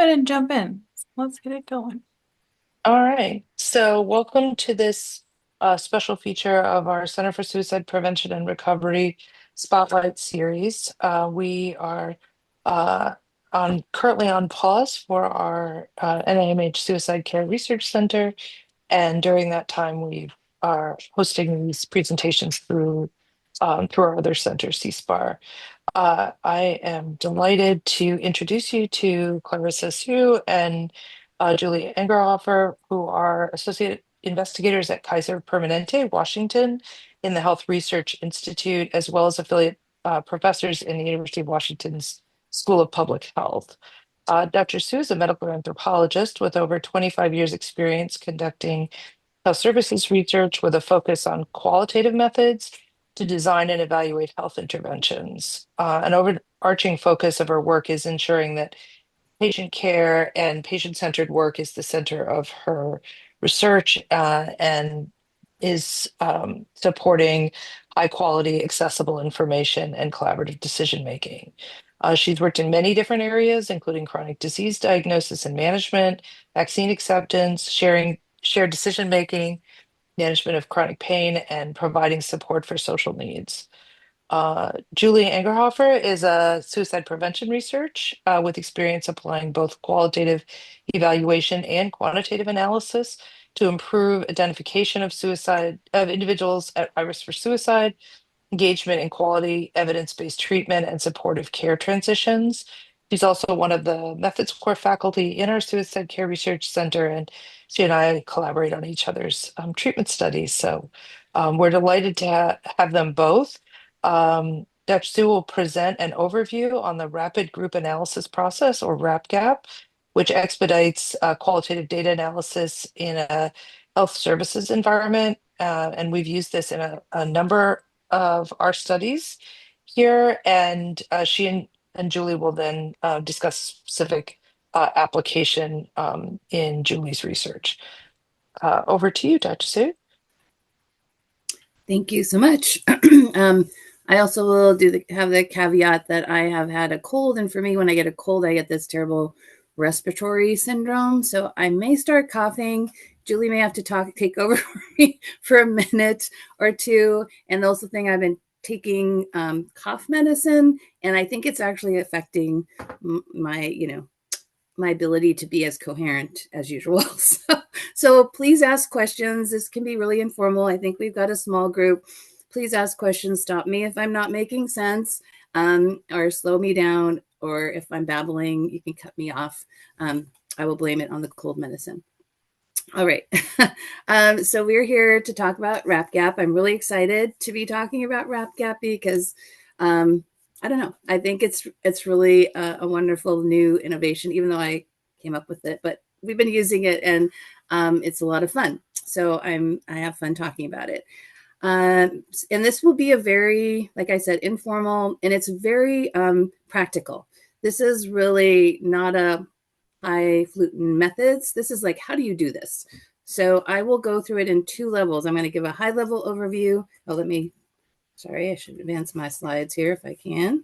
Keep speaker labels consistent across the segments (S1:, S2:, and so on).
S1: ahead and jump in. Let's get it going.
S2: All right. So, welcome to this special feature of our Center for Suicide Prevention and Recovery Spotlight Series. We are uh, currently on pause for our NIMH Suicide Care Research Center, and during that time, we are hosting these presentations through our other center, CSPAR. I am delighted to introduce you to Clarissa Sue and Julie Engerhofer, who are associate investigators at Kaiser Permanente, Washington, in the Health Research Institute, as well as affiliate professors in the University of Washington's School of Public Health. Dr. Sue is a medical anthropologist with over 25 years' experience conducting health services research with a focus on qualitative methods to design and evaluate health interventions. An overarching focus of her work is ensuring that patient care and patient-centered work is the center of her research and is supporting high-quality, accessible information and collaborative decision-making. She's worked in many different areas, including chronic disease diagnosis and management, vaccine acceptance, shared decision-making, management of chronic pain, and providing support for social needs. Julie Angerhofer is a suicide prevention research with experience applying both qualitative evaluation and quantitative analysis to improve identification of individuals at high risk for suicide, engagement in quality evidence-based treatment, and supportive care transitions. She's also one of the methods core faculty in our Suicide Care Research Center, and she and I collaborate on each other's treatment studies. So we're delighted to have them both. Dr. Sue will present an overview on the Rapid Group Analysis Process, or RAPGAP, which expedites qualitative data analysis in a health services environment. And we've used this in a number of our studies here, and she and Julie will then discuss specific application in Julie's research. Over to you, Dr. Sue.
S3: Thank you so much. I also will have the caveat that I have had a cold, and for me, when I get a cold, I get this terrible respiratory syndrome. So I may start coughing. Julie may have to take over for me for a minute or two. And also, thing I've been taking cough medicine, and I think it's actually affecting my ability to be as coherent as usual. So please ask questions. This can be really informal. I think we've got a small group. Please ask questions. Stop me if I'm not making sense, or slow me down. Or if I'm babbling, you can cut me off. I will blame it on the cold medicine. All right. So we're here to talk about RAPGAP. I'm really excited to be talking about RAPGAP because I don't know. I think it's really a wonderful new innovation, even though I came up with it, but we've been using it, and it's a lot of fun. So I have fun talking about it. And this will be a very, like I said, informal, and it's very practical. This is really not a highfalutin methods. This is like, how do you do this? So I will go through it in two levels. I'm going to give a high level overview. Sorry, I should advance my slides here if I can.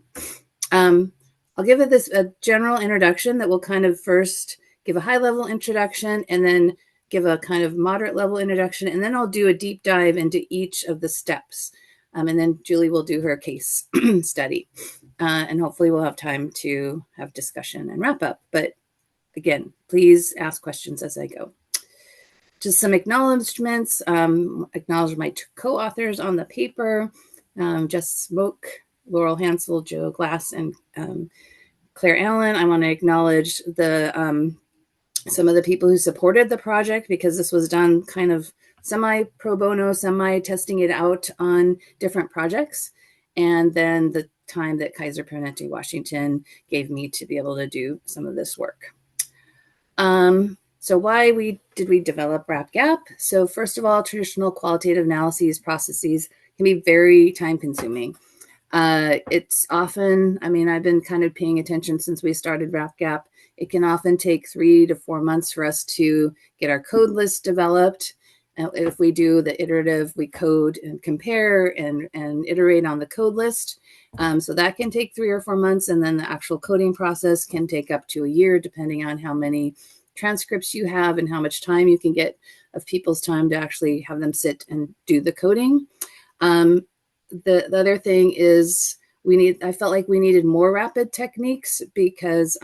S3: I'll give it a general introduction that will kind of first give a high level introduction and then give a kind of moderate level introduction. And then I'll do a deep dive into each of the steps. And then Julie will do her case study. And hopefully we'll have time to have discussion and wrap up. But again, please ask questions as I go. Just some acknowledgments. Acknowledge my co-authors on the paper. Jess Smoke, Laurel Hansel, Joe Glass, and Claire Allen. I want to acknowledge some of the people who supported the project, because this was done kind of semi pro bono, semi testing it out on different projects. And then the time that Kaiser Permanente Washington gave me to be able to do some of this work. So why did we develop RAPGAP? So first of all, traditional qualitative analyses processes can be very time consuming. It's often, I've been kind of paying attention since we started RAPGAP. It can often take 3 to 4 months for us to get our code list developed. If we do the iterative, we code and compare and iterate on the code list. So that can take 3 or 4 months. And then the actual coding process can take up to a year, depending on how many transcripts you have and how much time you can get of people's time to actually have them sit and do the coding. The other thing is I felt like we needed more rapid techniques because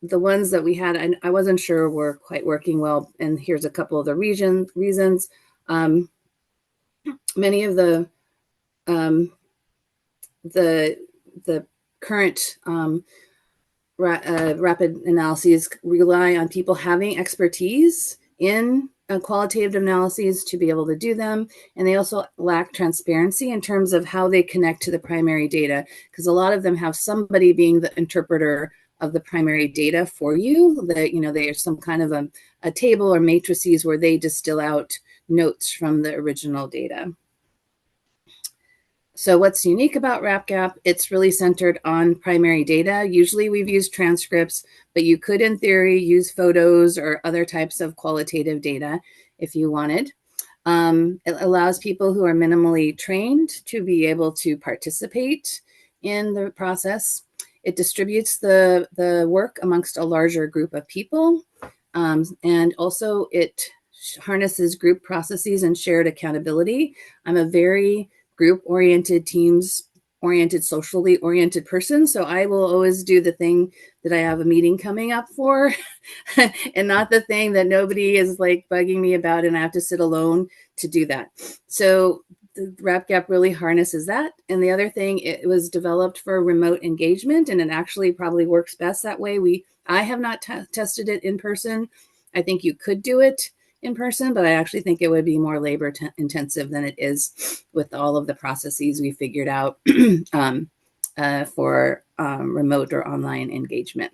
S3: the ones that we had, I wasn't sure were quite working well. And here's a couple of the reasons. Many of the current rapid analyses rely on people having expertise in qualitative analyses to be able to do them. And they also lack transparency in terms of how they connect to the primary data, because a lot of them have somebody being the interpreter of the primary data for you. That, there's some kind of a table or matrices where they distill out notes from the original data. So what's unique about RapGap? It's really centered on primary data. Usually we've used transcripts, but you could, in theory, use photos or other types of qualitative data if you wanted. It allows people who are minimally trained to be able to participate in the process. It distributes the work amongst a larger group of people. And also it harnesses group processes and shared accountability. I'm a very group-oriented, teams-oriented, socially oriented person. So I will always do the thing that I have a meeting coming up for and not the thing that nobody is like bugging me about and I have to sit alone to do that. So the RapGap really harnesses that. And the other thing, it was developed for remote engagement, and it actually probably works best that way. I have not tested it in person. I think you could do it in person, but I actually think it would be more labor intensive than it is with all of the processes we figured out for remote or online engagement.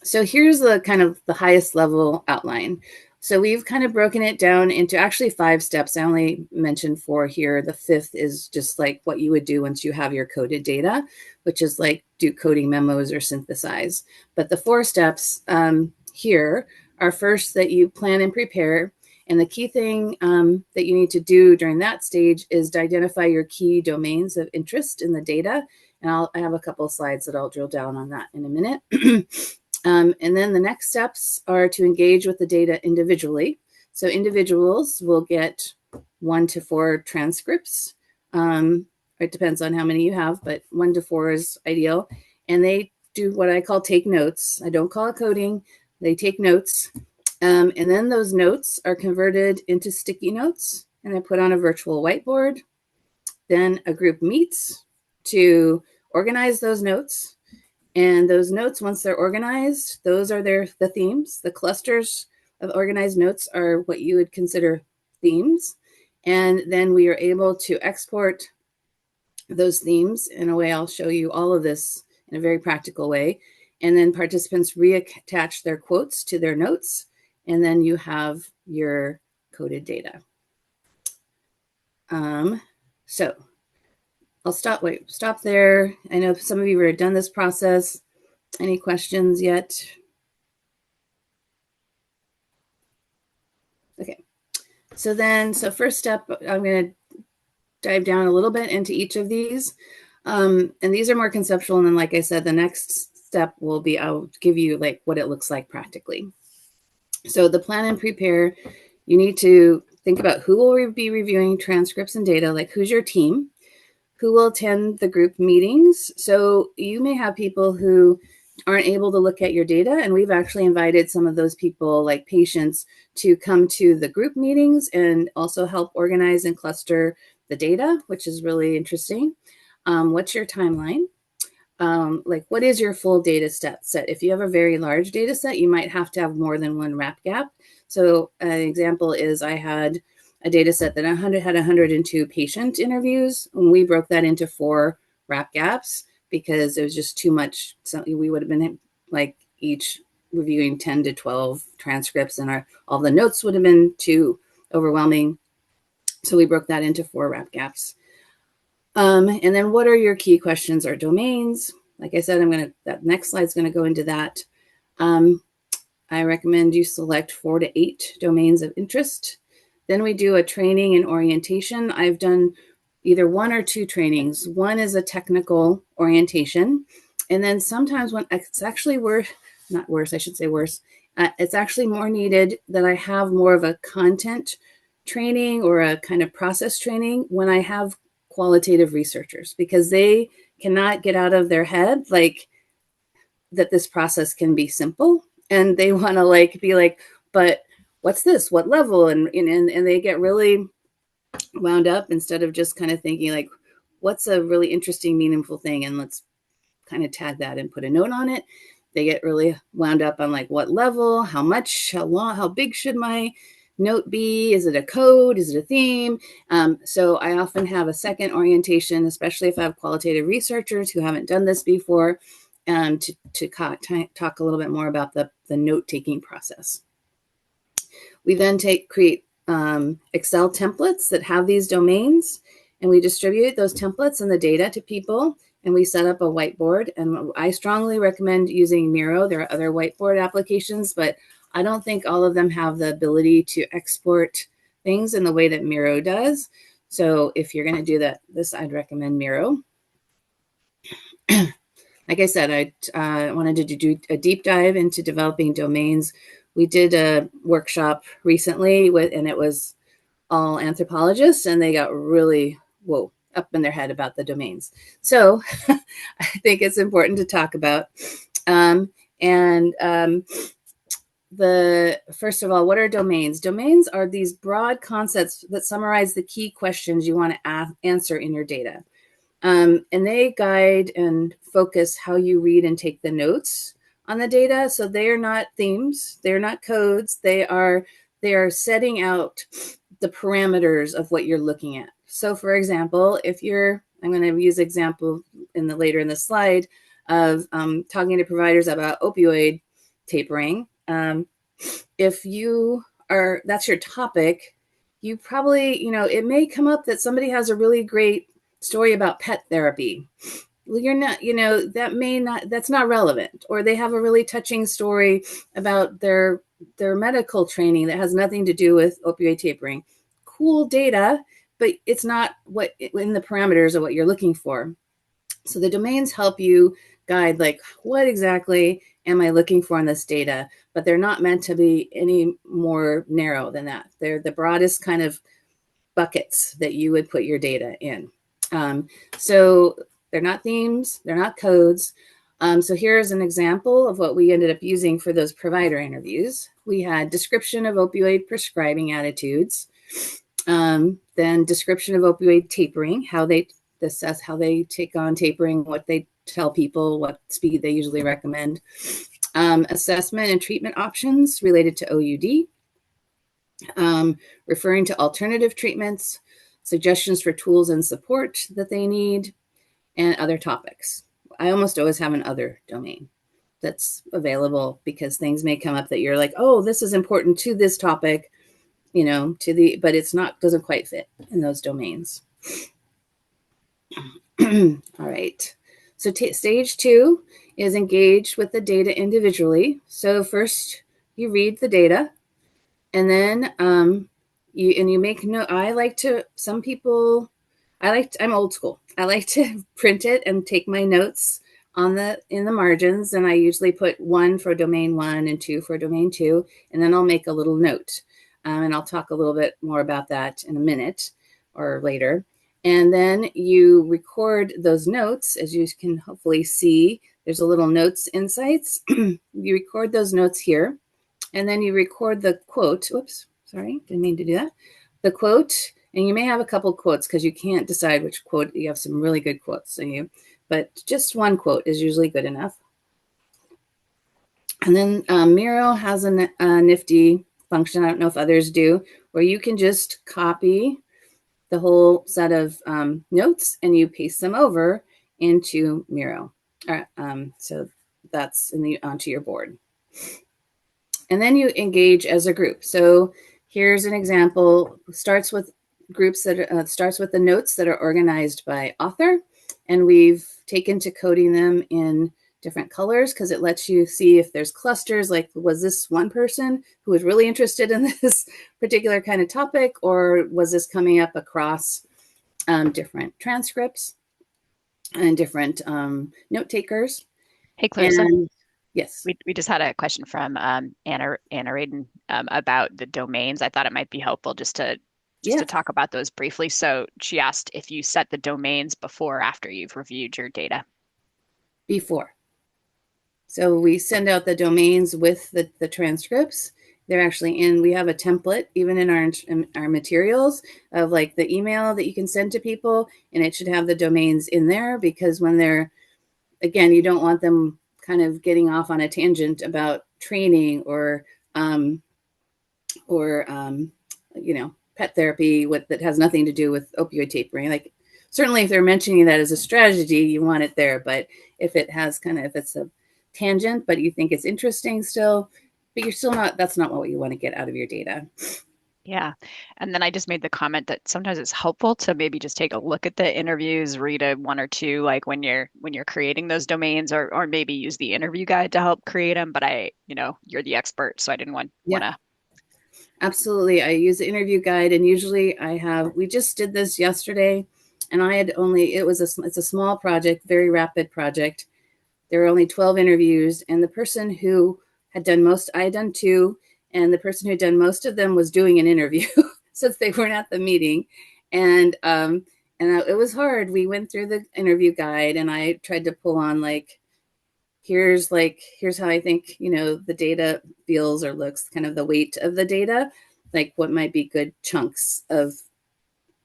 S3: So here's the kind of the highest level outline. So we've kind of broken it down into actually 5 steps. I only mentioned 4 here. The 5th is just like what you would do once you have your coded data, which is like do coding memos or synthesize. But the 4 steps here are first that you plan and prepare. And the key thing that you need to do during that stage is to identify your key domains of interest in the data. And I have a couple of slides that I'll drill down on that in a minute. And then the next steps are to engage with the data individually. So individuals will get 1 to 4 transcripts. It depends on how many you have, but 1 to 4 is ideal. And they do what I call take notes. I don't call it coding. They take notes. And then those notes are converted into sticky notes and I put on a virtual whiteboard. Then a group meets to organize those notes. And those notes, once they're organized, those are the themes. The clusters of organized notes are what you would consider themes. And then we are able to export those themes in a way. I'll show you all of this in a very practical way. And then participants reattach their quotes to their notes. And then you have your coded data. So I'll stop there. I know some of you have done this process. Any questions yet? Okay. So first step, I'm going to dive down a little bit into each of these. And these are more conceptual. And then, like I said, the next step will be, I'll give you like what it looks like practically. So the plan and prepare, you need to think about who will be reviewing transcripts and data, like who's your team, who will attend the group meetings. So you may have people who aren't able to look at your data, and we've actually invited some of those people, like patients, to come to the group meetings and also help organize and cluster the data, which is really interesting. What's your timeline? Like what is your full data set? If you have a very large data set, you might have to have more than one RapGap. So an example is I had a data set that had 102 patient interviews, and we broke that into 4 RapGaps because it was just too much. So we would have been like each reviewing 10 to 12 transcripts, and all the notes would have been too overwhelming. So we broke that into 4 RapGaps. And then what are your key questions or domains? Like I said, that next slide is going to go into that. I recommend you select 4 to 8 domains of interest. Then we do a training and orientation. I've done either 1 or 2 trainings. One is a technical orientation. And then sometimes when it's actually worse, not worse, I should say worse. It's actually more needed that I have more of a content training or a kind of process training when I have qualitative researchers, because they cannot get out of their head like that this process can be simple, and they want to like be like, but what's this, what level, and they get really wound up instead of just kind of thinking like, what's a really interesting, meaningful thing, and let's kind of tag that and put a note on it. They get really wound up on like, what level, how much, how long, how big should my note be? Is it a code? Is it a theme? So I often have a second orientation, especially if I have qualitative researchers who haven't done this before, to talk a little bit more about the note-taking process. We then create Excel templates that have these domains, and we distribute those templates and the data to people, and we set up a whiteboard. And I strongly recommend using Miro. There are other whiteboard applications, but I don't think all of them have the ability to export things in the way that Miro does. So if you're going to do I'd recommend Miro. Like I said, I wanted to do a deep dive into developing domains. We did a workshop recently and it was all anthropologists, and they got really, up in their head about the domains. So I think it's important to talk about. First of all, what are domains? Domains are these broad concepts that summarize the key questions you want to answer in your data. And they guide and focus how you read and take the notes on the data. So they are not themes, they're not codes. They are setting out the parameters of what you're looking at. So for example, I'm going to use example later in the slide of talking to providers about opioid tapering. If that's your topic, you probably, it may come up that somebody has a really great story about pet therapy. Well, you're not, that's not relevant. Or they have a really touching story about their medical training that has nothing to do with opioid tapering. Cool data, but it's not in the parameters of what you're looking for. So the domains help you guide, like, what exactly am I looking for in this data? But they're not meant to be any more narrow than that. They're the broadest kind of buckets that you would put your data in. So they're not themes, they're not codes. So here's an example of what we ended up using for those provider interviews. We had description of opioid prescribing attitudes, then description of opioid tapering, how they take on tapering, what they tell people, what speed they usually recommend, assessment and treatment options related to OUD, referring to alternative treatments, suggestions for tools and support that they need, and other topics. I almost always have an other domain that's available because things may come up that you're like, oh, this is important to this topic, but it's not, doesn't quite fit in those domains. All right. So stage 2 is engage with the data individually. So first you read the data, and then you make note. I'm old school. I like to print it and take my notes in the margins, and I usually put 1 for domain 1 and 2 for domain 2, and then I'll make a little note. And I'll talk a little bit more about that in a minute or later. And then you record those notes. As you can hopefully see, there's a little notes insights. You record those notes here, and then you record the quote. Oops, sorry, didn't mean to do that. The quote, and you may have a couple quotes because you can't decide which quote. You have some really good quotes, but just one quote is usually good enough. And then Miro has a nifty function, I don't know if others do, where you can just copy the whole set of notes and you paste them over into Miro. So that's onto your board. And then you engage as a group. So here's an example. Starts with groups that starts with the notes that are organized by author, and we've taken to coding them in different colors because it lets you see if there's clusters, like was this one person who was really interested in this particular kind of topic, or was this coming up across different transcripts and different note takers?
S4: Hey, Clarissa.
S3: And yes.
S4: We just had a question from Anna Raden about the domains. I thought it might be helpful just to talk about those briefly. So she asked if you set the domains before or after you've reviewed your data.
S3: Before. So we send out the domains with the transcripts. They're actually in, we have a template even in our materials of like the email that you can send to people, and it should have the domains in there because when they're, again, you don't want them kind of getting off on a tangent about training or pet therapy that has nothing to do with opioid tapering. Like certainly if they're mentioning that as a strategy, you want it there. But if it has if it's a tangent, but you think it's interesting still, but you're still not, that's not what you want to get out of your data.
S4: Yeah. And then I just made the comment that sometimes it's helpful to maybe just take a look at the interviews, read one or two, like when you're creating those domains, or maybe use the interview guide to help create them. But you're the expert, so I didn't want to.
S3: Absolutely. I use the interview guide, and usually we just did this yesterday, and it's a small project, very rapid project. There were only 12 interviews, and the person who had done most, I had done two, and the person who had done most of them was doing an interview since they weren't at the meeting. And it was hard. We went through the interview guide, and I tried to pull on here's how I think, the data feels or looks, kind of the weight of the data, like what might be good chunks of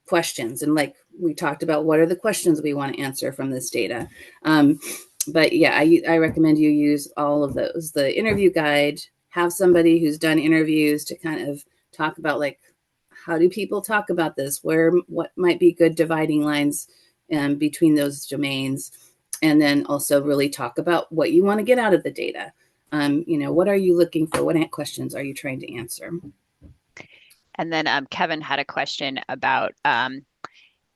S3: questions. And like we talked about, what are the questions we want to answer from this data? But yeah, I recommend you use all of those. The interview guide, have somebody who's done interviews to kind of talk about how do people talk about this? What might be good dividing lines between those domains? And then also really talk about what you want to get out of the data. What are you looking for? What questions are you trying to answer?
S4: And then Kevin had a question about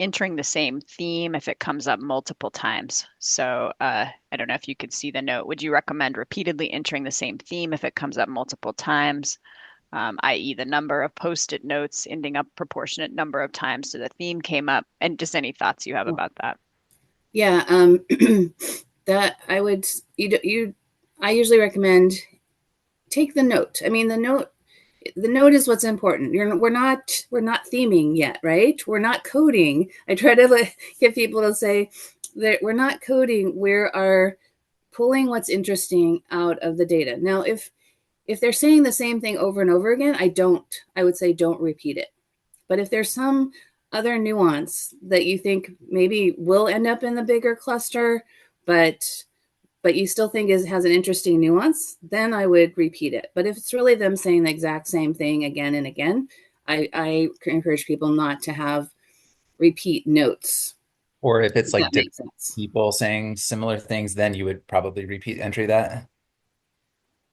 S4: entering the same theme if it comes up multiple times. So I don't know if you could see the note. Would you recommend repeatedly entering the same theme if it comes up multiple times, i.e. the number of post-it notes ending up proportionate number of times to the theme came up? And just any thoughts you have about that?
S3: Yeah, that I would, I usually recommend take the note. I mean, the note is what's important. We're not theming yet, right? We're not coding. I try to get people to say that we're not coding. We are pulling what's interesting out of the data. Now, if they're saying the same thing over and over again, I would say don't repeat it. But if there's some other nuance that you think maybe will end up in the bigger cluster, but you still think has an interesting nuance, then I would repeat it. But if it's really them saying the exact same thing again and again, I encourage people not to have repeat notes.
S5: Or if it's like different people saying similar things, then you would probably repeat entry that.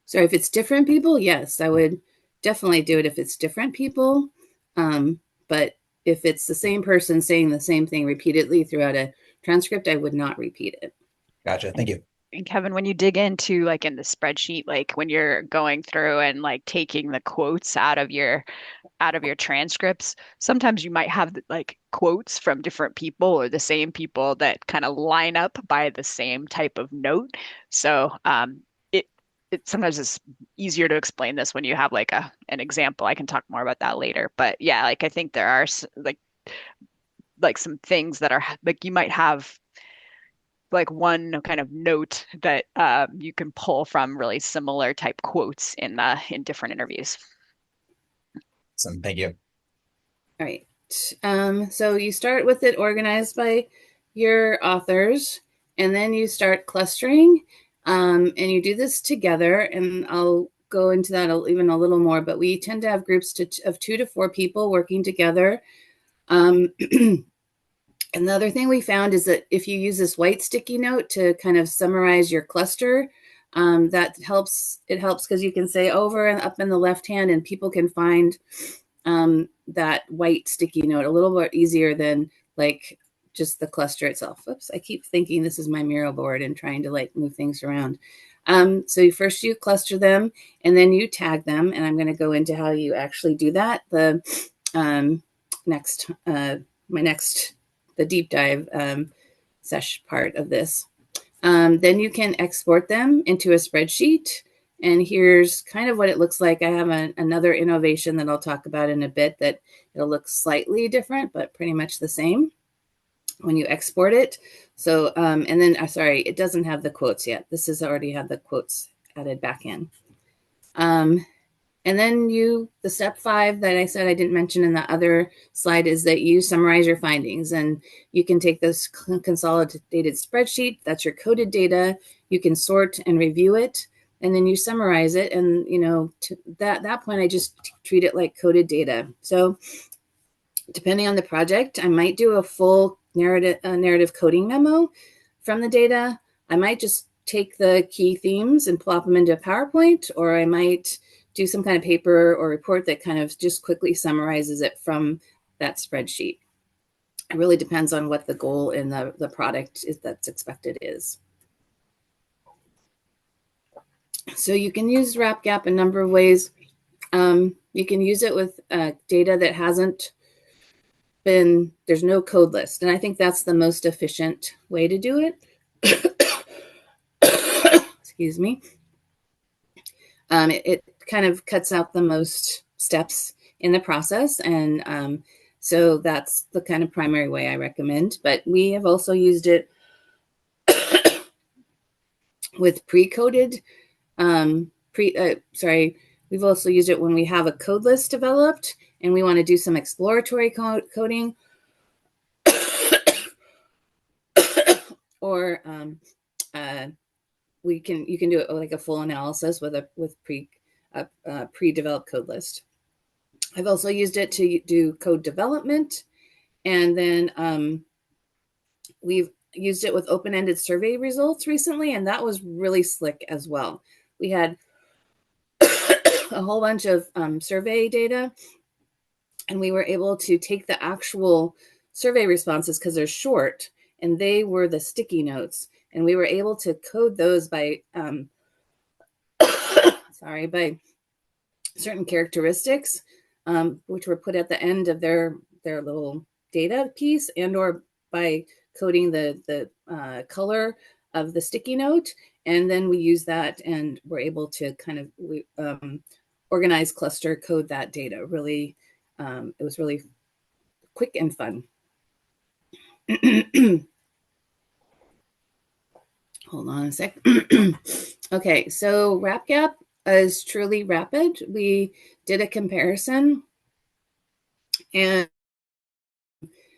S3: So if it's different people, yes, I would definitely do it if it's different people. But if it's the same person saying the same thing repeatedly throughout a transcript, I would not repeat it.
S5: Gotcha. Thank you.
S4: And Kevin, when you dig into in the spreadsheet, when you're going through and taking the quotes out of your transcripts, sometimes you might have quotes from different people or the same people that kind of line up by the same type of note. So it sometimes is easier to explain this when you have an example. I can talk more about that later. But yeah, I think there are some things that are you might have one kind of note that you can pull from really similar type quotes in different interviews.
S5: Awesome. Thank you.
S3: All right. So you start with it organized by your authors, and then you start clustering, and you do this together. And I'll go into that even a little more, but we tend to have groups of 2 to 4 people working together. And the other thing we found is that if you use this white sticky note to kind of summarize your cluster, that helps. It helps because you can say over and up in the left hand, and people can find that white sticky note a little bit easier than just the cluster itself. Oops, I keep thinking this is my Miro board and trying to like move things around. So first you cluster them and then you tag them. And I'm going to go into how you actually do that. The the deep dive sesh part of this. Then you can export them into a spreadsheet. And here's kind of what it looks like. I have another innovation that I'll talk about in a bit that it'll look slightly different, but pretty much the same when you export it. So, and then, sorry, it doesn't have the quotes yet. This has already had the quotes added back in. And then the step 5 that I said I didn't mention in the other slide is that you summarize your findings, and you can take this consolidated spreadsheet, that's your coded data, you can sort and review it, and then you summarize it. And, to that point, I just treat it like coded data. So depending on the project, I might do a full narrative coding memo from the data. I might just take the key themes and plop them into a PowerPoint, or I might do some kind of paper or report that kind of just quickly summarizes it from that spreadsheet. It really depends on what the goal in the product is that's expected is. So you can use RapGap a number of ways. You can use it with data that hasn't been, there's no code list. And I think that's the most efficient way to do it. Excuse me. It kind of cuts out the most steps in the process. And so that's the kind of primary way I recommend. But we have also used it with pre-coded, we've also used it when we have a code list developed and we want to do some exploratory coding. Or you can do it like a full analysis with pre-developed code list. I've also used it to do code development, and then we've used it with open-ended survey results recently, and that was really slick as well. We had a whole bunch of survey data, and we were able to take the actual survey responses because they're short, and they were the sticky notes, and we were able to code those by by certain characteristics, which were put at the end of their little data piece, and or by coding the color of the sticky note. And then we use that and we're able to kind of organize, cluster, code that data. Really, it was really quick and fun. Hold on a sec. Okay, so RapGap is truly rapid. We did a comparison. And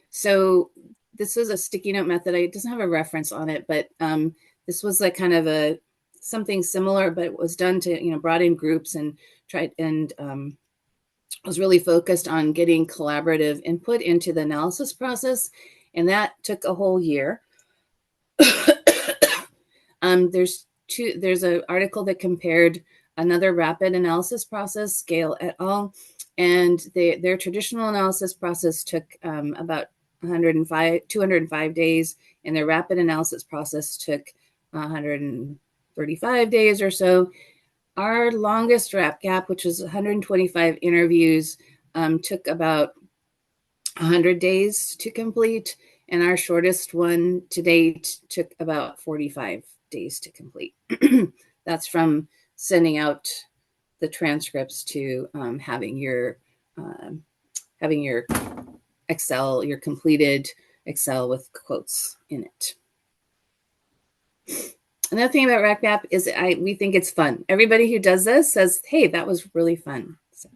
S3: so this is a sticky note method. It doesn't have a reference on it, but this was like kind of something similar, but it was done to, brought in groups and tried and was really focused on getting collaborative input into the analysis process. And that took a whole year. There's an article that compared another rapid analysis process, Scale et al., and their traditional analysis process took about 205 days, and their rapid analysis process took 135 days or so. Our longest RapGap, which was 125 interviews, took about 100 days to complete, and our shortest one to date took about 45 days to complete. That's from sending out the transcripts to having your Excel, your completed Excel with quotes in it. Another thing about RapGap is we think it's fun. Everybody who does this says, hey, that was really fun. So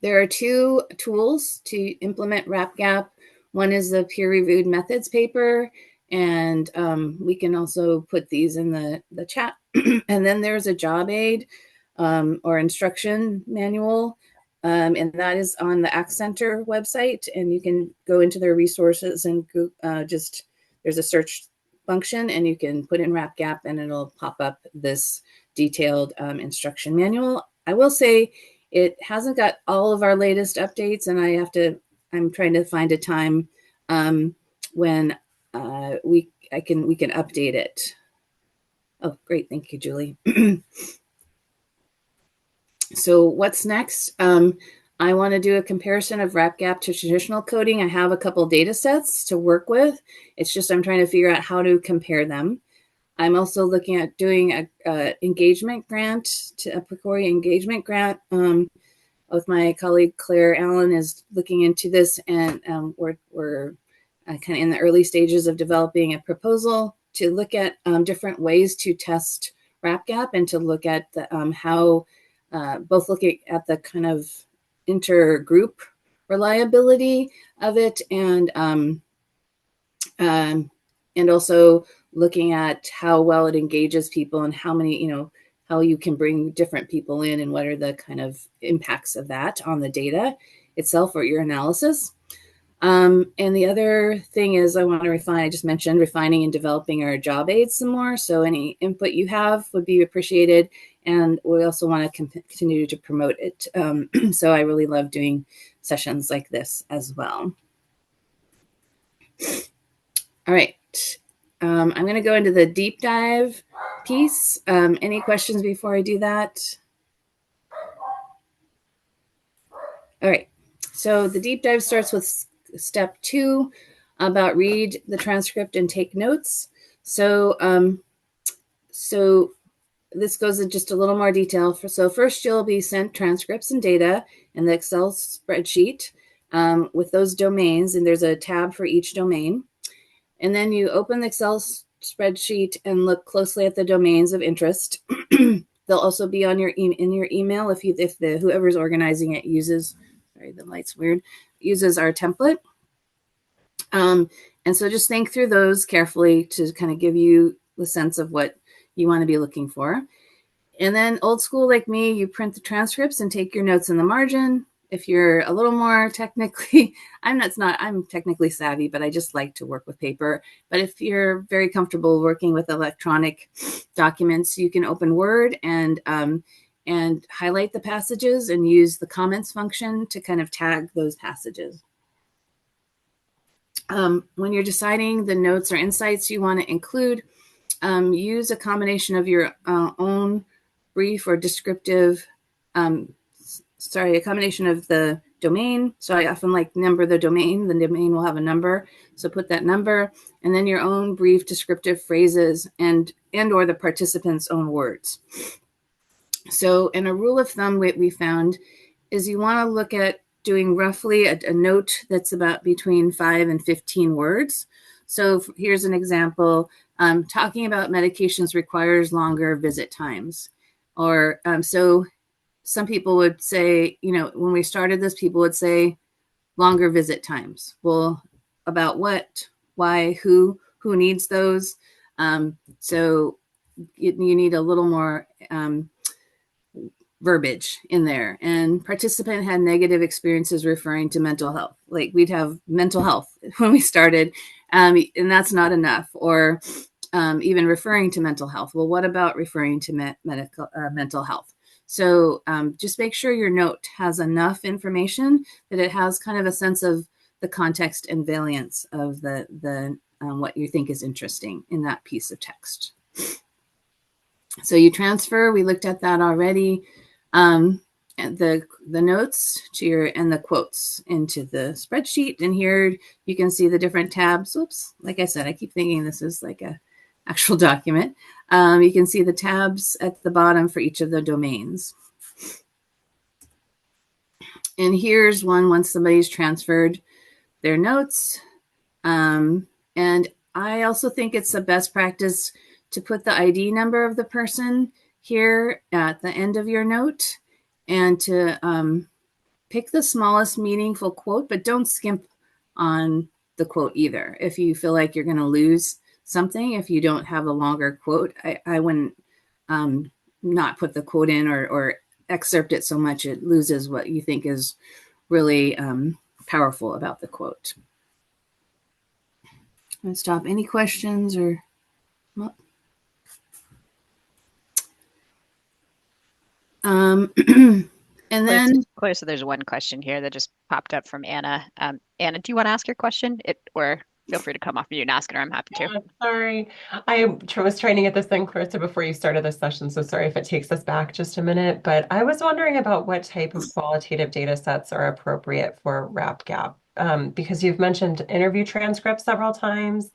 S3: there are 2 tools to implement RapGap. One is the peer-reviewed methods paper, and we can also put these in the chat. And then there's a job aid or instruction manual, and that is on the Act Center website, and you can go into their resources and there's a search function, and you can put in RapGap and it'll pop up this detailed instruction manual. I will say it hasn't got all of our latest updates, and I I'm trying to find a time when we can update it. Oh, great. Thank you, Julie. So what's next? I want to do a comparison of RapGap to traditional coding. I have a couple data sets to work with. It's just I'm trying to figure out how to compare them. I'm also looking at doing a engagement grant, a PCORI engagement grant. With my colleague Claire Allen is looking into this, and we're kind of in the early stages of developing a proposal to look at different ways to test RapGap and to look at the, how both looking at the kind of intergroup reliability of it and also looking at how well it engages people and how many, how you can bring different people in and what are the kind of impacts of that on the data itself or your analysis. And the other thing is I want to refine, I just mentioned refining and developing our job aids some more. So any input you have would be appreciated. And we also want to continue to promote it. So I really love doing sessions like this as well. All right. I'm going to go into the deep dive piece. Any questions before I do that? All right. So the deep dive starts with step 2 about read the transcript and take notes. So this goes in just a little more detail. So first you'll be sent transcripts and data in the Excel spreadsheet with those domains, and there's a tab for each domain. And then you open the Excel spreadsheet and look closely at the domains of interest. They'll also be on your in your email if whoever's organizing it uses. Sorry, the light's weird. Uses our template. And so just think through those carefully to kind of give you the sense of what you want to be looking for. And then old school like me, you print the transcripts and take your notes in the margin. If you're a little more technically, I'm technically savvy, but I just like to work with paper. But if you're very comfortable working with electronic documents, you can open Word and highlight the passages and use the comments function to kind of tag those passages. When you're deciding the notes or insights you want to include, use a combination of your own brief or descriptive, a combination of the domain. So I often number the domain. The domain will have a number. So put that number and then your own brief descriptive phrases and or the participant's own words. So in a rule of thumb, what we found is you want to look at doing roughly a note that's about between 5 and 15 words. So here's an example. Talking about medications requires longer visit times. Or so some people would say, when we started this, people would say longer visit times. Well, about what, why, who needs those? So you need a little more verbiage in there. And participant had negative experiences referring to mental health. Like we'd have mental health when we started, and that's not enough. Or even referring to mental health. Well, what about referring to mental health? So just make sure your note has enough information that it has kind of a sense of the context and valence of the what you think is interesting in that piece of text. So you transfer. We looked at that already. And the notes and the quotes into the spreadsheet. And here you can see the different tabs. Oops, like I said, I keep thinking this is like a actual document. You can see the tabs at the bottom for each of the domains. And here's one once somebody's transferred their notes. And I also think it's the best practice to put the ID number of the person here at the end of your note and to pick the smallest meaningful quote, but don't skimp on the quote either. If you feel like you're going to lose something, if you don't have a longer quote, I wouldn't not put the quote in or excerpt it so much it loses what you think is really powerful about the quote. I'm going to stop. Any questions or... Well. And then,
S4: Clarissa, there's one question here that just popped up from Anna. Anna, do you want to ask your question? Or feel free to come off mute and ask it, or I'm happy to.
S6: Sorry, I was trying to get this in, Clarissa, before you started this session, so sorry if it takes us back just a minute, but I was wondering about what type of qualitative data sets are appropriate for RAP-GAP, because you've mentioned interview transcripts several times,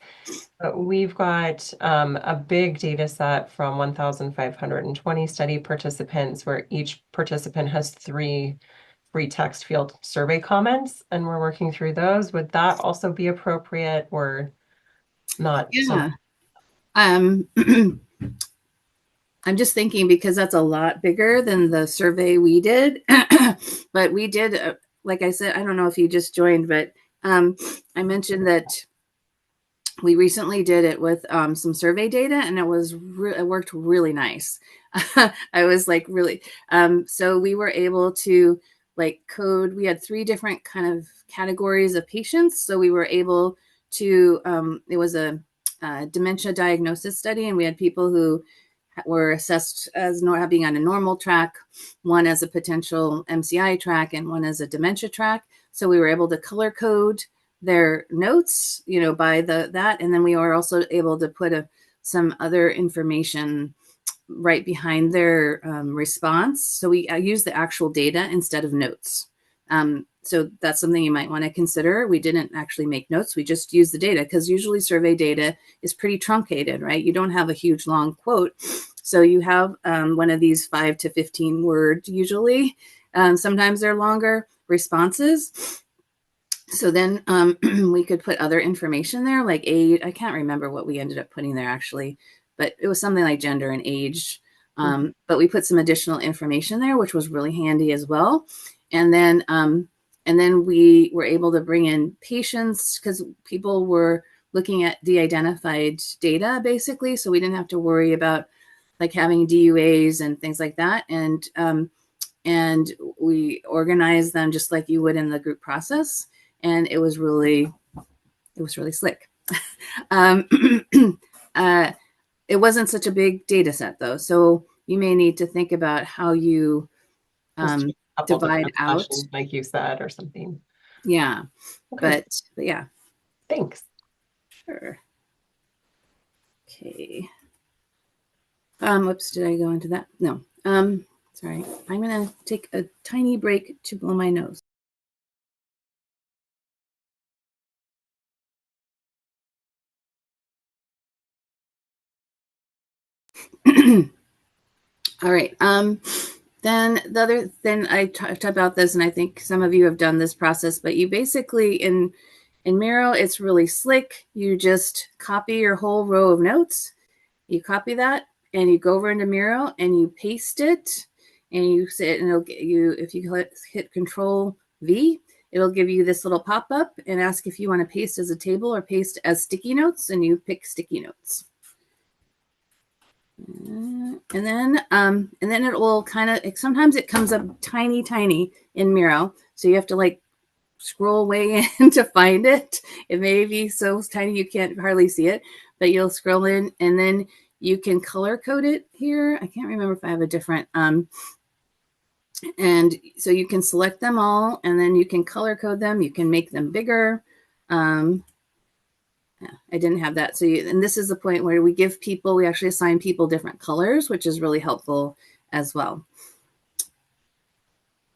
S6: but we've got a big data set from 1,520 study participants where each participant has 3 free text field survey comments, and we're working through those. Would that also be appropriate or not?
S3: yeah. I'm just thinking because that's a lot bigger than the survey we did. But we did, like I said, I don't know if you just joined, but I mentioned that we recently did it with some survey data, and it worked really nice. I was like really, so we were able to like code. We had 3 different kind of categories of patients, so we were able to. It was a dementia diagnosis study, and we had people who were assessed as being on a normal track, one as a potential MCI track, and one as a dementia track. So we were able to color code their notes, by that. And then we were also able to put some other information right behind their response. So we used the actual data instead of notes. So that's something you might want to consider. We didn't actually make notes. We just used the data because usually survey data is pretty truncated, right? You don't have a huge long quote. So you have one of these 5 to 15 words usually. Sometimes they're longer responses. So then we could put other information there, like age. I can't remember what we ended up putting there actually, but it was something like gender and age. But we put some additional information there, which was really handy as well. And then we were able to bring in patients because people were looking at de-identified data basically. So we didn't have to worry about like having DUAs and things like that. And we organized them just like you would in the group process. And it was really slick. It wasn't such a big data set though. So you may need to think about how you divide out,
S6: like you said, or something.
S3: Yeah.
S6: Okay.
S3: But yeah.
S6: Thanks.
S3: Sure. Okay. Whoops, did I go into that? No. Sorry. I'm going to take a tiny break to blow my nose. All right. Then I talked about this, and I think some of you have done this process, but you basically in Miro, it's really slick. You just copy your whole row of notes. You copy that and you go over into Miro and you paste it, and you sit, and it'll get you, if you hit Control V, it'll give you this little pop-up and ask if you want to paste as a table or paste as sticky notes, and you pick sticky notes. And then it will kind of, sometimes it comes up tiny in Miro. So you have to like scroll way in to find it. It may be so tiny you can't hardly see it, but you'll scroll in, and then you can color code it here. I can't remember if I have a different, and so you can select them all, and then you can color code them. You can make them bigger. I didn't have that. And this is the point where we actually assign people different colors, which is really helpful as well.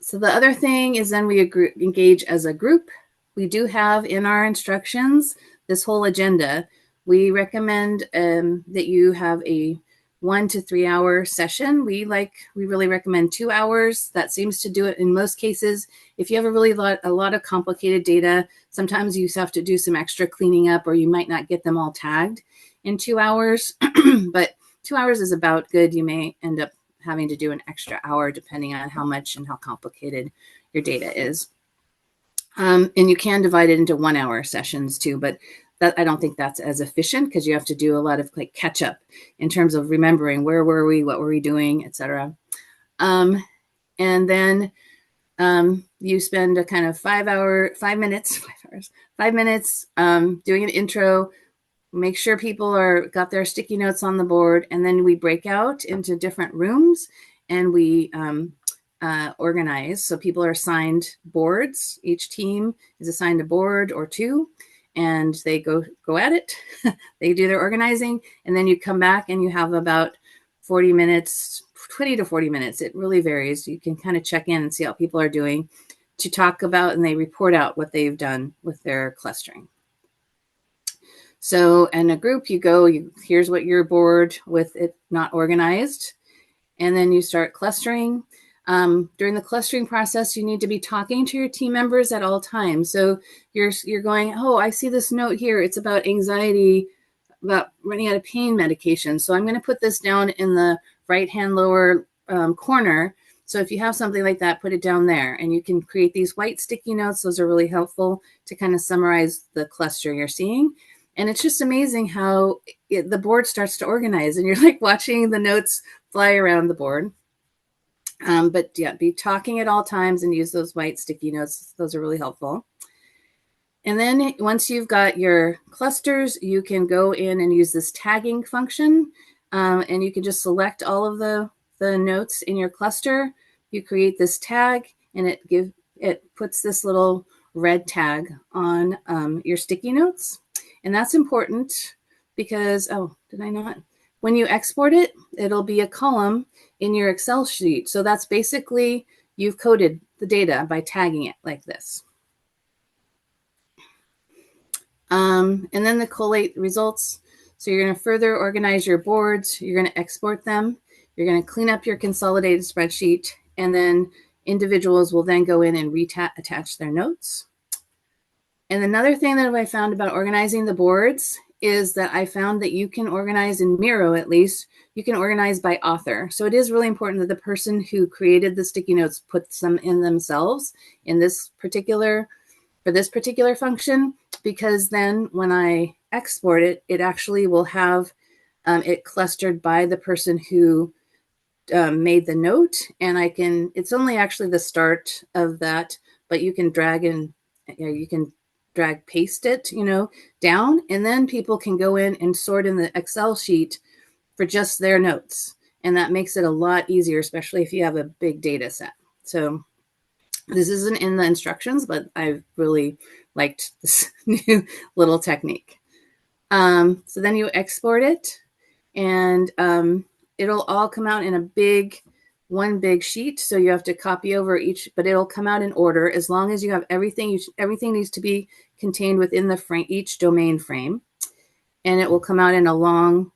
S3: So the other thing is then we engage as a group. We do have in our instructions this whole agenda. We recommend that you have a 1 to 3 hour session. We really recommend 2 hours. That seems to do it in most cases. If you have a lot of complicated data, sometimes you have to do some extra cleaning up, or you might not get them all tagged in 2 hours. But 2 hours is about good. You may end up having to do an extra hour depending on how much and how complicated your data is. And you can divide it into 1 hour sessions too, but I don't think that's as efficient because you have to do a lot of like catch up in terms of remembering where were we, what were we doing, etc. And then you spend a kind of 5 minutes doing an intro, make sure people got their sticky notes on the board, and then we break out into different rooms, and we organized. So people are assigned boards. Each team is assigned a board or two, and they go at it. They do their organizing, and then you come back and you have about 40 minutes, 20 to 40 minutes. It really varies. You can kind of check in and see how people are doing to talk about, and they report out what they've done with their clustering. So in a group, here's what your board with it not organized, and then you start clustering. During the clustering process, you need to be talking to your team members at all times. So you're going, oh, I see this note here. It's about anxiety, about running out of pain medication. So I'm going to put this down in the right-hand lower corner. So if you have something like that, put it down there. And you can create these white sticky notes. Those are really helpful to kind of summarize the cluster you're seeing. And it's just amazing how the board starts to organize, and you're like watching the notes fly around the board. But yeah, be talking at all times and use those white sticky notes. Those are really helpful. And then once you've got your clusters, you can go in and use this tagging function. And you can just select all of the notes in your cluster. You create this tag, and it puts this little red tag on your sticky notes. And that's important because, oh, did I not? When you export it, it'll be a column in your Excel sheet. So that's basically, you've coded the data by tagging it like this. And then the collate results. So you're going to further organize your boards. You're going to export them. You're going to clean up your consolidated spreadsheet. And then individuals will then go in and attach their notes. And another thing that I found about organizing the boards is that I found that you can organize in Miro, at least, you can organize by author. So it is really important that the person who created the sticky notes puts them in themselves for this particular function, because then when I export it, it actually will have it clustered by the person who made the note. And it's only actually the start of that, but you can paste it, down, and then people can go in and sort in the Excel sheet for just their notes. And that makes it a lot easier, especially if you have a big data set. So this isn't in the instructions, but I really liked this new little technique. So then you export it, and it'll all come out in one big sheet. So you have to copy over each, but it'll come out in order as long as you have everything. Everything needs to be contained within the frame, each domain frame, and it will come out in a long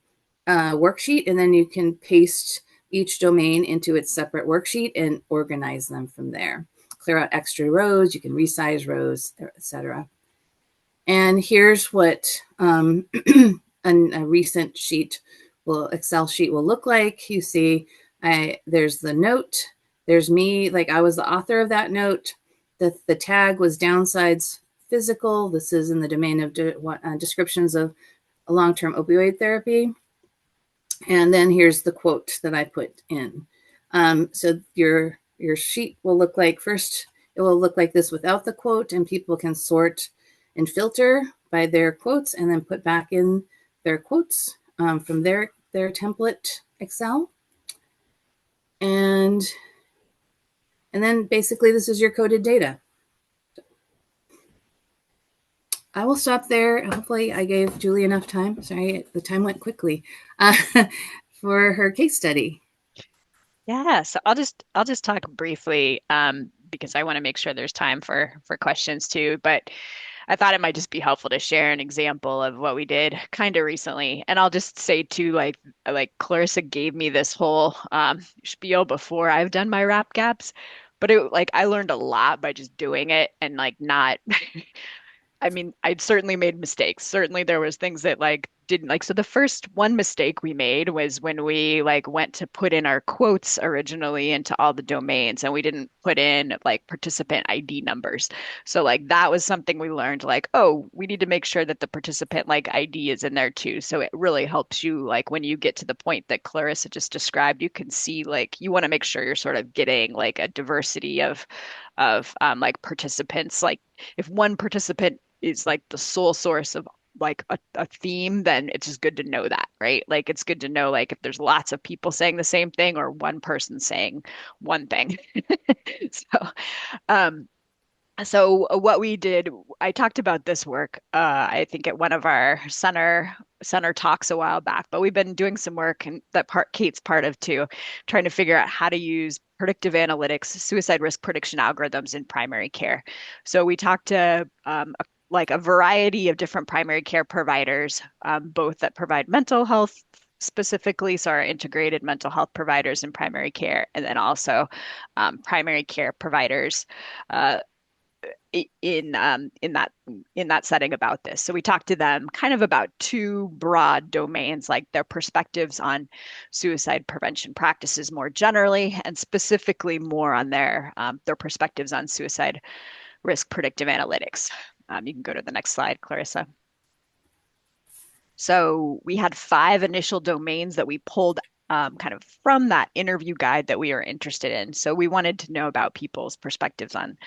S3: worksheet. And then you can paste each domain into its separate worksheet and organize them from there. Clear out extra rows. You can resize rows, etc. And here's what a recent Excel sheet will look like. You see, there's the note. There's me, like I was the author of that note. The tag was downsides physical. This is in the domain of descriptions of a long-term opioid therapy. And then here's the quote that I put in. So your sheet will look like, first, it will look like this without the quote, and people can sort and filter by their quotes and then put back in their quotes from their template Excel. And then basically this is your coded data. I will stop there. Hopefully I gave Julie enough time. Sorry, the time went quickly for her case study.
S4: Yeah, so I'll just talk briefly because I want to make sure there's time for questions too. But I thought it might just be helpful to share an example of what we did kind of recently. And I'll just say too, like Clarissa gave me this whole spiel before I've done my wrap gaps, but I learned a lot by just doing it and like not I mean, I'd certainly made mistakes. Certainly there was things that didn't so the first one mistake we made was when we went to put in our quotes originally into all the domains and we didn't put in participant ID numbers. So that was something we learned oh, we need to make sure that the participant ID is in there too. So it really helps you when you get to the point that Clarissa just described, you can see you want to make sure you're sort of getting a diversity of participants. If one participant is the sole source of like a theme, then it's just good to know that, right? Like it's good to know like if there's lots of people saying the same thing or one person saying one thing. So, um, so what we did, I talked about this work, I think at one of our center talks a while back, but we've been doing some work and that part Kate's part of too, trying to figure out how to use predictive analytics, suicide risk prediction algorithms in primary care. So we talked to like a variety of different primary care providers, both that provide mental health specifically, so our integrated mental health providers in primary care, and then also primary care providers. In that setting about this. So we talked to them kind of about two broad domains, like their perspectives on suicide prevention practices more generally, and specifically more on their perspectives on suicide risk predictive analytics. You can go to the next slide, Clarissa. So we had 5 initial domains that we pulled kind of from that interview guide that we were interested in. So we wanted to know about people's perspectives on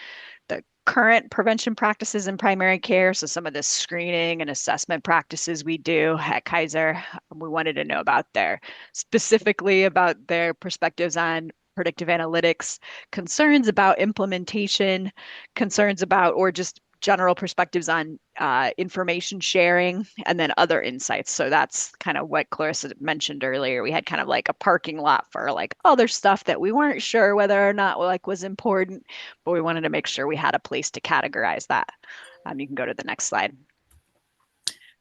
S4: the current prevention practices in primary care. So some of the screening and assessment practices we do at Kaiser, we wanted to know about specifically about their perspectives on predictive analytics, concerns about implementation, concerns about, or just general perspectives on information sharing, and then other insights. So that's kind of what Clarissa mentioned earlier. We had kind of like a parking lot for like other stuff that we weren't sure whether or not like was important, but we wanted to make sure we had a place to categorize that. You can go to the next slide.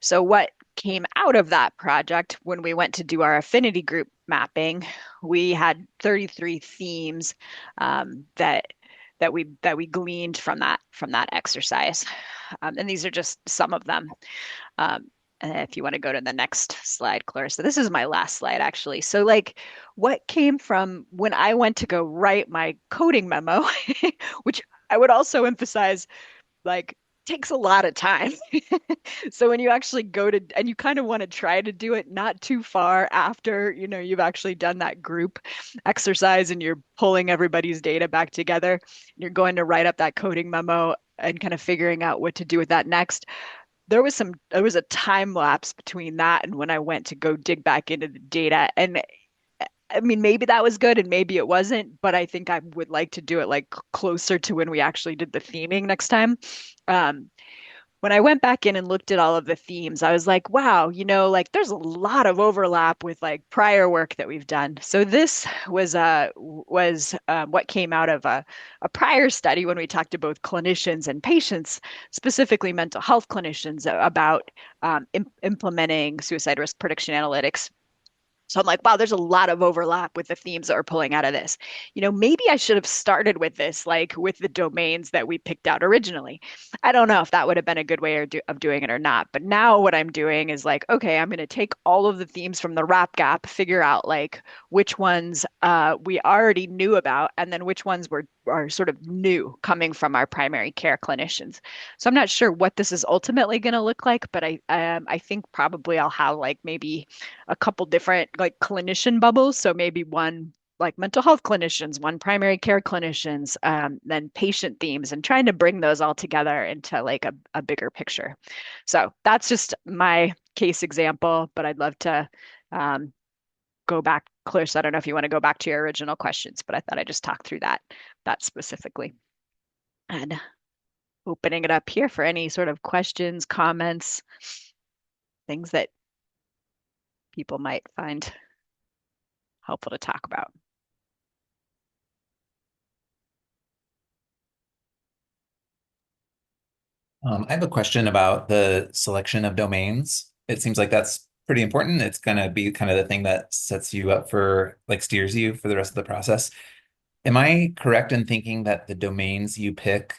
S4: So what came out of that project when we went to do our affinity group mapping, we had 33 themes that we gleaned from that exercise, and these are just some of them. If you want to go to the next slide, Clarissa, this is my last slide actually. So like what came from when I went to go write my coding memo, which I would also emphasize like takes a lot of time. So when you actually go to, and you kind of want to try to do it not too far after, you've actually done that group exercise and you're pulling everybody's data back together, you're going to write up that coding memo and kind of figuring out what to do with that next. There was a time lapse between that and when I went to go dig back into the data. And I mean, maybe that was good and maybe it wasn't, but I think I would like to do it like closer to when we actually did the theming next time. When I went back in and looked at all of the themes, I was like, wow, like there's a lot of overlap with like prior work that we've done. So this was what came out of a prior study when we talked to both clinicians and patients, specifically mental health clinicians, about implementing suicide risk prediction analytics. So I'm like, wow, there's a lot of overlap with the themes that we're pulling out of this. Maybe I should have started with this, like with the domains that we picked out originally. I don't know if that would have been a good way of doing it or not. But now what I'm doing is like, okay, I'm going to take all of the themes from the RAP gap, figure out like which ones we already knew about, and then which ones are sort of new coming from our primary care clinicians. So I'm not sure what this is ultimately going to look like, but I think probably I'll have like maybe a couple different like clinician bubbles. So maybe one like mental health clinicians, one primary care clinicians, then patient themes, and trying to bring those all together into like a bigger picture. So that's just my case example, but I'd love to go back. Clarissa, I don't know if you want to go back to your original questions, but I thought I'd just talk through that specifically. And opening it up here for any sort of questions, comments, things that people might find helpful to talk about.
S5: I have a question about the selection of domains. It seems like that's pretty important. It's going to be kind of the thing that sets you up for, like, steers you for the rest of the process. Am I correct in thinking that the domains you pick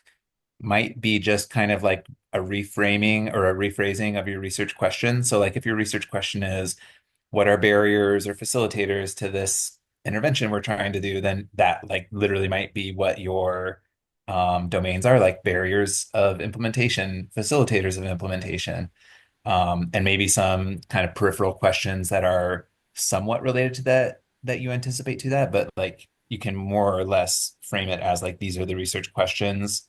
S5: might be just kind of like a reframing or a rephrasing of your research question? So, like, if your research question is, what are barriers or facilitators to this intervention we're trying to do, then that like literally might be what your domains are, like barriers of implementation, facilitators of implementation, and maybe some kind of peripheral questions that are somewhat related to that you anticipate to that, but like you can more or less frame it as like these are the research questions.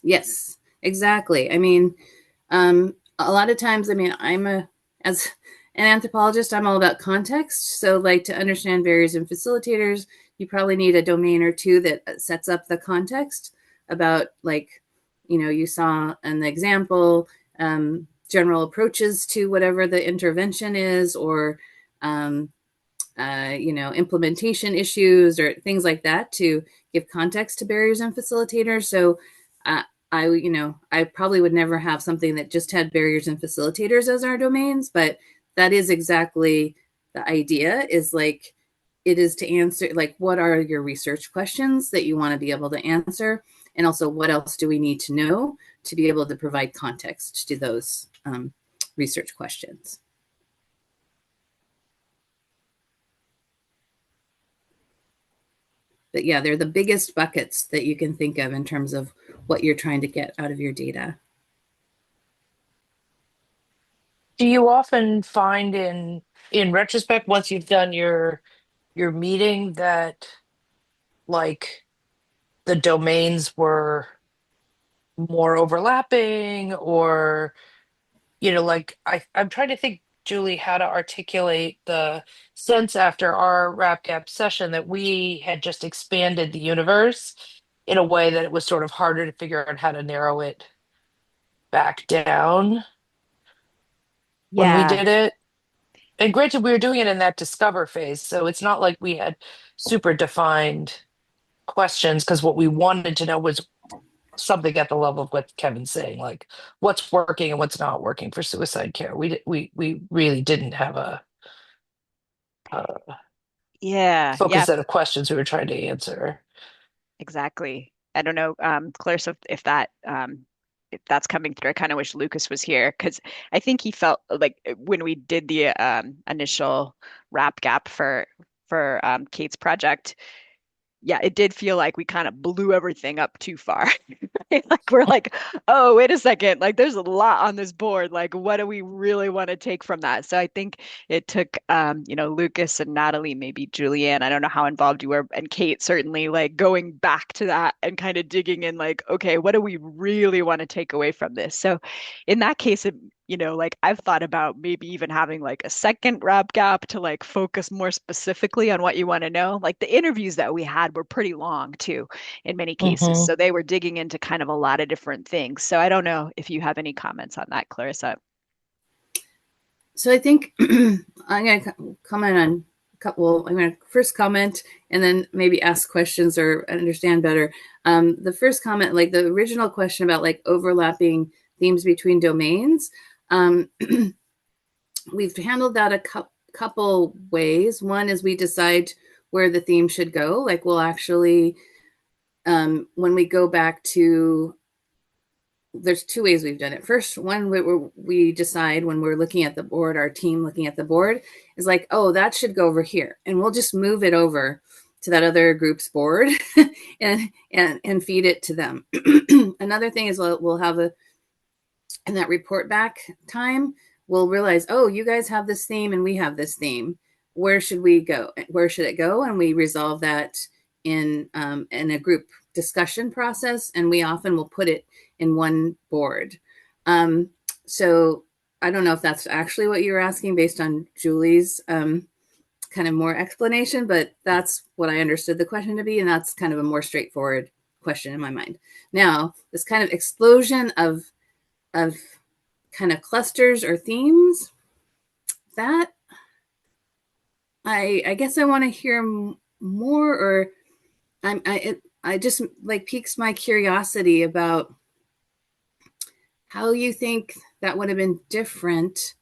S3: Yes, exactly. I mean, a lot of times, I mean, as an anthropologist, I'm all about context. So like to understand barriers and facilitators, you probably need a domain or two that sets up the context about like, you saw in the example, general approaches to whatever the intervention is, or, implementation issues or things like that to give context to barriers and facilitators. So I probably would never have something that just had barriers and facilitators as our domains, but that is exactly the idea, is like, it is to answer, like, what are your research questions that you want to be able to answer? And also, what else do we need to know to be able to provide context to those research questions? But yeah, they're the biggest buckets that you can think of in terms of what you're trying to get out of your data.
S2: Do you often find in retrospect, once you've done your meeting, that like the domains were more overlapping, or like I'm trying to think, Julie, how to articulate the sense after our wrap gap session that we had just expanded the universe in a way that it was sort of harder to figure out how to narrow it back down when we
S4: Yeah.
S2: did it. And granted, we were doing it in that discover phase, so it's not like we had super defined questions, because what we wanted to know was something at the level of what Kevin's saying, like what's working and what's not working for suicide care. We really didn't have a
S4: Yeah. Yeah.
S2: focused set of questions we were trying to answer.
S4: Exactly. I don't know, Clarissa, if that's coming through. I kind of wish Lucas was here because I think he felt like when we did the initial wrap gap for Kate's project, yeah, it did feel like we kind of blew everything up too far. Like we're like, oh, wait a second, like there's a lot on this board. Like, what do we really want to take from that? So I think it took Lucas and Natalie, maybe Julianne, I don't know how involved you were, and Kate certainly like going back to that and kind of digging in like, okay, what do we really want to take away from this? So in that case, like I've thought about maybe even having like a second wrap gap to like focus more specifically on what you want to know. Like the interviews that we had were pretty long too, in many cases.
S2: Hmm.
S4: So they were digging into kind of a lot of different things. So I don't know if you have any comments on that, Clarissa.
S3: So I think I'm going to comment on a couple. I'm going to first comment and then maybe ask questions or understand better. The first comment, like the original question about like overlapping themes between domains, we've handled that a couple ways. One is we decide where the theme should go. Like we'll actually, when we go back to, there's two ways we've done it. First, one we decide when we're looking at the board, our team looking at the board is like, oh, that should go over here, and we'll just move it over to that other group's board and feed it to them. Another thing is we'll have in that report back time, we'll realize, oh, you guys have this theme and we have this theme. Where should we go? Where should it go? And we resolve that in a group discussion process, and we often will put it in one board. So I don't know if that's actually what you were asking based on Julie's kind of more explanation, but that's what I understood the question to be, and that's kind of a more straightforward question in my mind. Now, this kind of explosion of kind of clusters or themes, that I guess I want to hear more, or I just like piques my curiosity about how you think that would have been different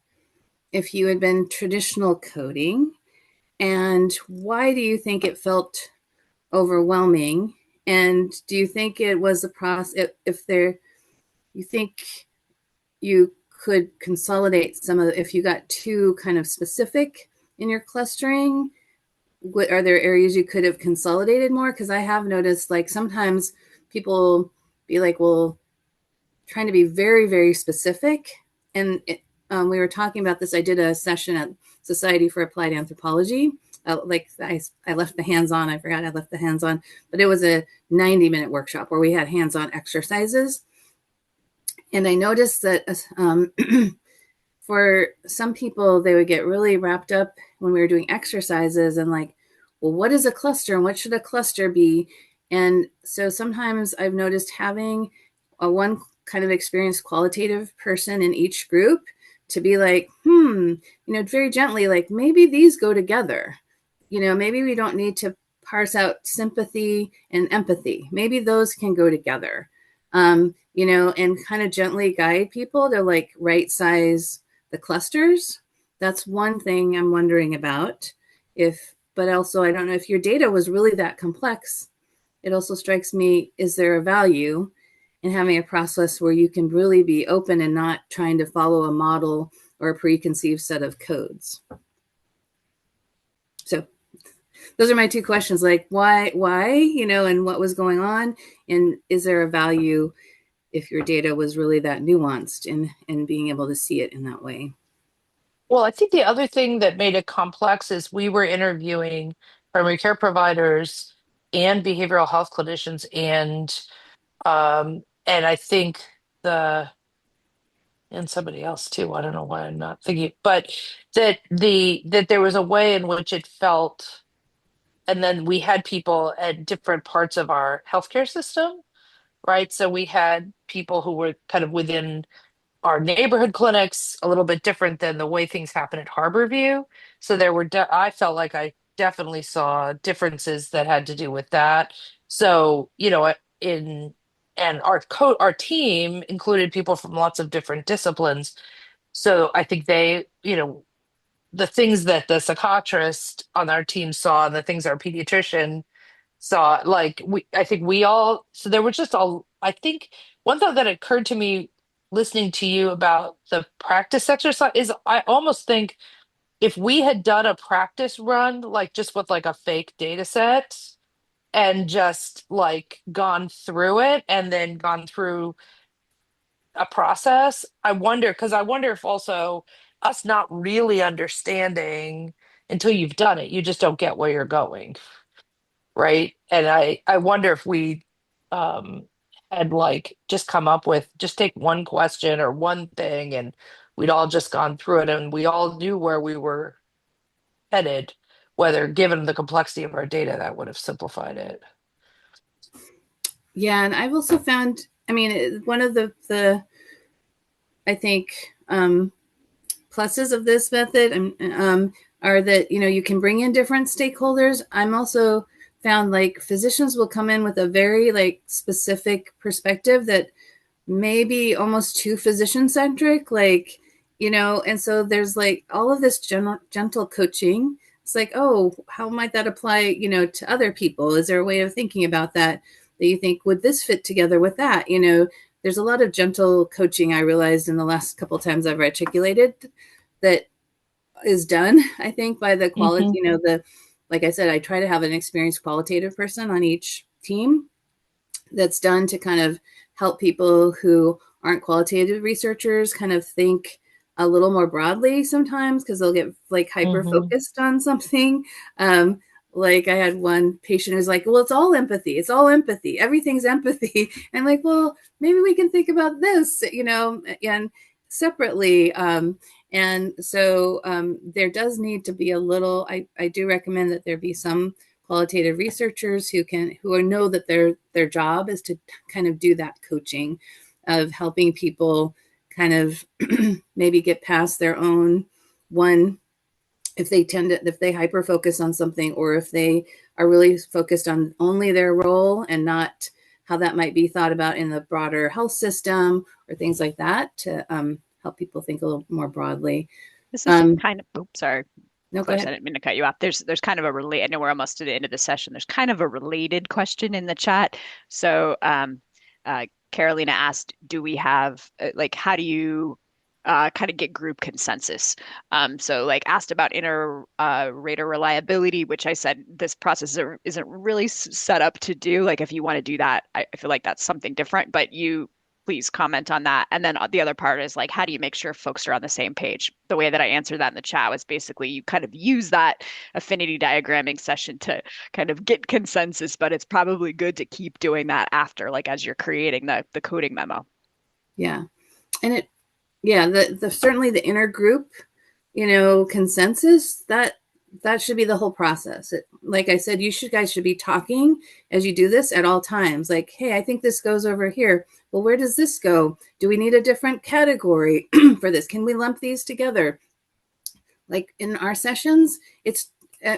S3: if you had been traditional coding, and why do you think it felt overwhelming? And do you think it was a process, you think you could consolidate some of, if you got too kind of specific in your clustering, what are there areas you could have consolidated more? Because I have noticed like sometimes people be like, well, trying to be very, very specific. And we were talking about this. I did a session at Society for Applied Anthropology. I left the hands-on. I forgot I left the hands-on, but it was a 90-minute workshop where we had hands-on exercises. And I noticed that for some people, they would get really wrapped up when we were doing exercises and like, well, what is a cluster and what should a cluster be? And so sometimes I've noticed having a one kind of experienced qualitative person in each group to be like, very gently, like maybe these go together. Maybe we don't need to parse out sympathy and empathy. Maybe those can go together. And kind of gently guide people to like right size the clusters. That's one thing I'm wondering about. But also I don't know if your data was really that complex. It also strikes me, is there a value in having a process where you can really be open and not trying to follow a model or a preconceived set of codes? So those are my two questions, like why, and what was going on, and is there a value if your data was really that nuanced in being able to see it in that way?
S2: Well, I think the other thing that made it complex is we were interviewing primary care providers and behavioral health clinicians and I think the and somebody else too. I don't know why I'm not thinking, but that there was a way in which it felt, and then we had people at different parts of our healthcare system, right? So we had people who were kind of within our neighborhood clinics, a little bit different than the way things happen at Harborview. So I felt like I definitely saw differences that had to do with that. So, in and our team included people from lots of different disciplines. So I think the things that the psychiatrist on our team saw and the things our pediatrician saw, like I think we all, so there were just all, I think one thought that occurred to me listening to you about the practice exercise is I almost think if we had done a practice run, like just with like a fake data set and just like gone through it and then gone through a process, I wonder if also us not really understanding until you've done it, you just don't get where you're going, right? And I wonder if we um had like just come up with just take one question or one thing and we'd all just gone through it and we all knew where we were headed, whether given the complexity of our data, that would have simplified it.
S3: Yeah, and I've also found, I mean, one of the I think pluses of this method are that you can bring in different stakeholders. I'm also found like physicians will come in with a very like specific perspective that may be almost too physician centric, and so there's like all of this gentle coaching. It's like, oh, how might that apply, to other people? Is there a way of thinking about that you think, would this fit together with that? There's a lot of gentle coaching I realized in the last couple of times I've articulated that is done, I think, by the quality,
S2: Hmm.
S3: like I said, I try to have an experienced qualitative person on each team that's done to kind of help people who aren't qualitative researchers kind of think a little more broadly sometimes because they'll get like hyper
S2: Hmm.
S3: focused on something. Like I had one patient who's like, well, it's all empathy. It's all empathy. Everything's empathy. And like, well, maybe we can think about this, and separately. And so there does need to be a little, I do recommend that there be some qualitative researchers who know that their job is to kind of do that coaching of helping people kind of maybe get past their own one, if they hyper focus on something, or if they are really focused on only their role and not how that might be thought about in the broader health system or things like that, to help people think a little more broadly.
S4: This is
S3: um,
S4: kind of, oops, sorry.
S3: no, go
S4: Clarissa, I
S3: ahead.
S4: didn't mean to cut you off. There's kind of a relate. I know we're almost to the end of the session. There's kind of a related question in the chat. So, Carolina asked, "Do we have like how do you kind of get group consensus?" So, like asked about inter rater reliability, which I said this process isn't really set up to do. Like, if you want to do that, I feel like that's something different. But you please comment on that. And then the other part is like, how do you make sure folks are on the same page? The way that I answered that in the chat was basically you kind of use that affinity diagramming session to kind of get consensus, but it's probably good to keep doing that after, like as you're creating the coding memo.
S3: Yeah. and it, yeah, the certainly the intergroup, consensus, that should be the whole process. Like I said, guys should be talking as you do this at all times. Like, hey, I think this goes over here. Well, where does this go? Do we need a different category for this? Can we lump these together? Like in our sessions, it's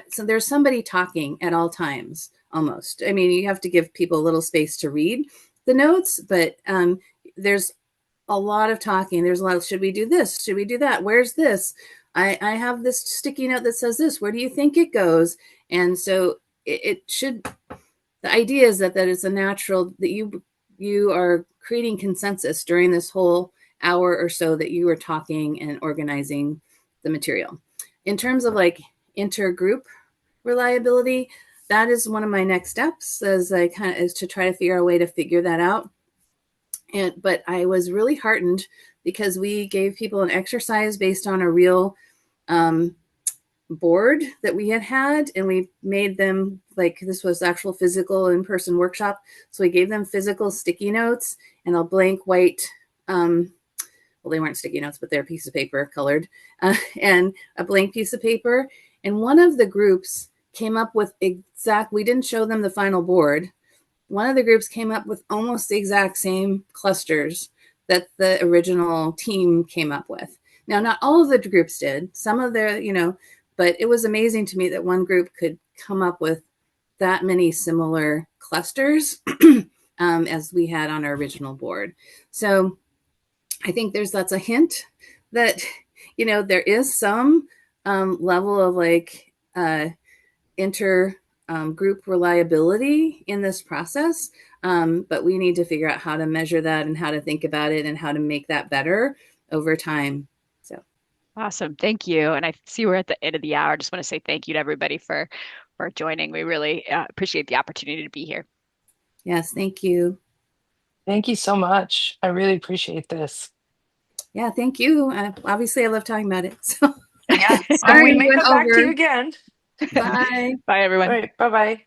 S3: so there's somebody talking at all times almost. I mean, you have to give people a little space to read the notes, but there's a lot of talking. There's a lot of, should we do this? Should we do that? Where's this? I have this sticky note that says this. Where do you think it goes? And so it should, the idea is that it's a natural, that you are creating consensus during this whole hour or so that you are talking and organizing the material. In terms of like intergroup reliability, that is one of my next steps as I is to try to figure out a way to figure that out. But I was really heartened because we gave people an exercise based on a real board that we had, and we made them, like, this was actual physical in-person workshop. So we gave them physical sticky notes and a blank white, well, they weren't sticky notes, but they're a piece of paper colored, and a blank piece of paper. And one of the groups came up with we didn't show them the final board. One of the groups came up with almost the exact same clusters that the original team came up with. Now, not all of the groups did. Some of their, but it was amazing to me that one group could come up with that many similar clusters as we had on our original board. So I think that's a hint that, there is some level of like group reliability in this process, but we need to figure out how to measure that and how to think about it and how to make that better over time. So
S4: Awesome. Thank you. And I see we're at the end of the hour. I just want to say thank you to everybody for joining. We really appreciate the opportunity to be here.
S3: yes, thank you.
S2: Thank you so much. I really appreciate this.
S3: Yeah, thank you. Obviously, I love talking about it. So
S2: Yeah.
S3: sorry
S2: We
S3: we
S2: may
S3: went
S2: come back to
S3: over.
S2: you again.
S3: Bye.
S4: Bye, everyone.
S2: All right. Bye-bye.